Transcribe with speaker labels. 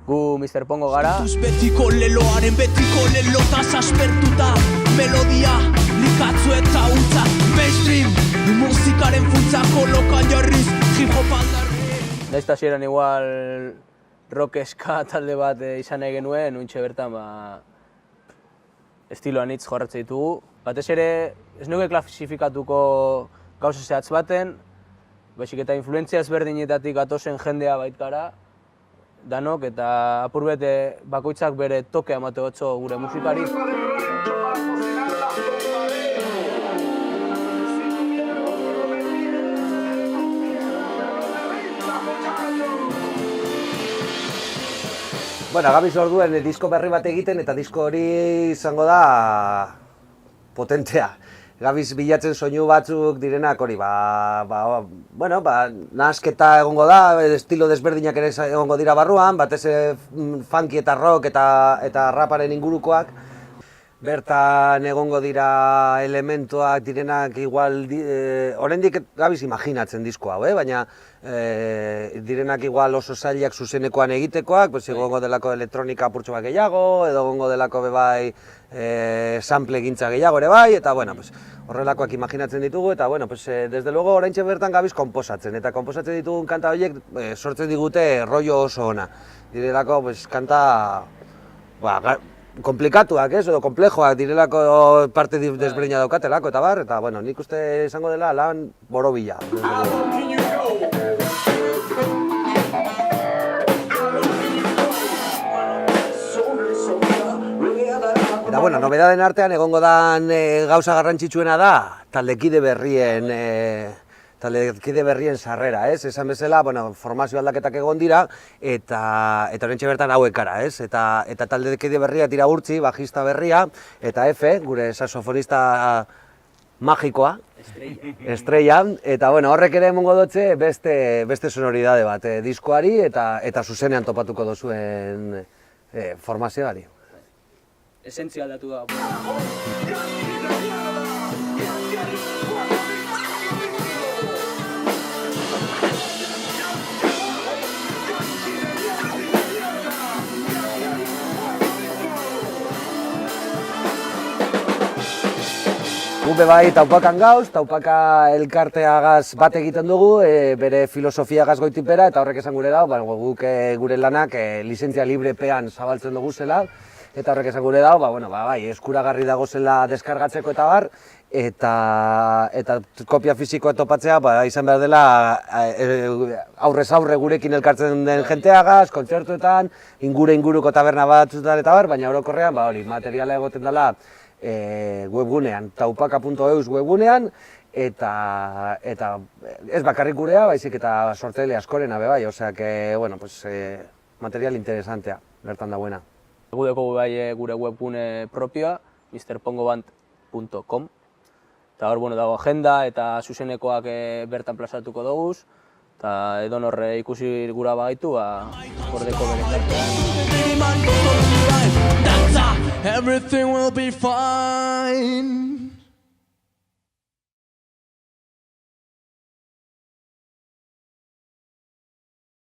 Speaker 1: Gu Mr. Pongo gara.
Speaker 2: Betiko leloaren betiko lelotaz aspertuta, melodia, likatzu eta utza, mainstream, musikaren funtza kolokan jarriz, hip-hop aldarri.
Speaker 1: Naiz eta hasieran igual rock ska talde bat izan nahi genuen, untxe bertan estiloan hitz jorratzen ditugu. Batez ere, ez nuke klasifikatuko gauza zehatz baten, baizik eta influentzia ezberdinetatik gatozen jendea baitkara, danok, eta apurbet bakoitzak bere tokea emate gotzo gure musikari.
Speaker 3: Bueno, gabiz orduen disko berri bat egiten eta disko hori izango da potentea. Gabiz bilatzen soinu batzuk direnak hori, nahasketa egongo da, estilo desberdinak ere egongo dira barruan, batez funky eta rock eta raparen ingurukoak. Bertan egongo dira elementuak direnak igual, oraindik gabiz imaginatzen disko hau, baina direnak igual oso zailak zuzenekoan egitekoak, egongo delako elektronika apurtxo bat gehiago, edo egongo delako bebai sample egintza gehiago ere bai, eta horrelakoak imaginatzen ditugu, eta desde luego oraintxe bertan gabiz konposatzen, eta konposatzen ditugun kanta horiek sortzen digute rollo oso ona. Direlako kanta komplikatuak, edo komplejoak direlako parte desberdina daukatelako, eta eta nik uste izango dela lan borobila. Eta nobedaden artean egongo dan gauza garrantzitsuena da taldekide berrien sarrera, esan bezala, formazio aldaketak egon dira, eta oraintxe bertan hauek gara, eta taldekide berria tira urtzi, bajista berria, eta Efe, gure saxofonista magikoa, Estrella, eta horrek ere emongo dotze beste sonoridade bat diskoari, eta zuzenean topatuko dozuen formazioari.
Speaker 1: Esentzia aldatu da.
Speaker 3: Gube bai Taupakan gauz, Taupaka elkarteagaz bat egiten dugu, bere filosofiagaz goitipera, eta horrek esan gure da, guk gure lanak lizentzia librepean zabaltzen dugu zela, eta horrek esan gure da, eskuragarri dago zela deskargatzeko eta bar, eta kopia fisikoa topatzea izan behar dela aurrez aurre gurekin elkartzen den jenteagaz, kontzertuetan, inguruko taberna batzutan eta bar, baina orokorrean materiala egoten dela webgunean, taupaka.eus webgunean, eta ez bakarrik gurea, baizik eta sortzaile askorena bebai, osea, material interesantea, bertan dagoena.
Speaker 1: Gu dekogu bai gure webgune propioa, mrpongoband.com, eta hor dago agenda eta zuzenekoak bertan plazatuko dugu, eta edonor ikusi gura bagaitu, gordeko bere
Speaker 2: Everything will be fine.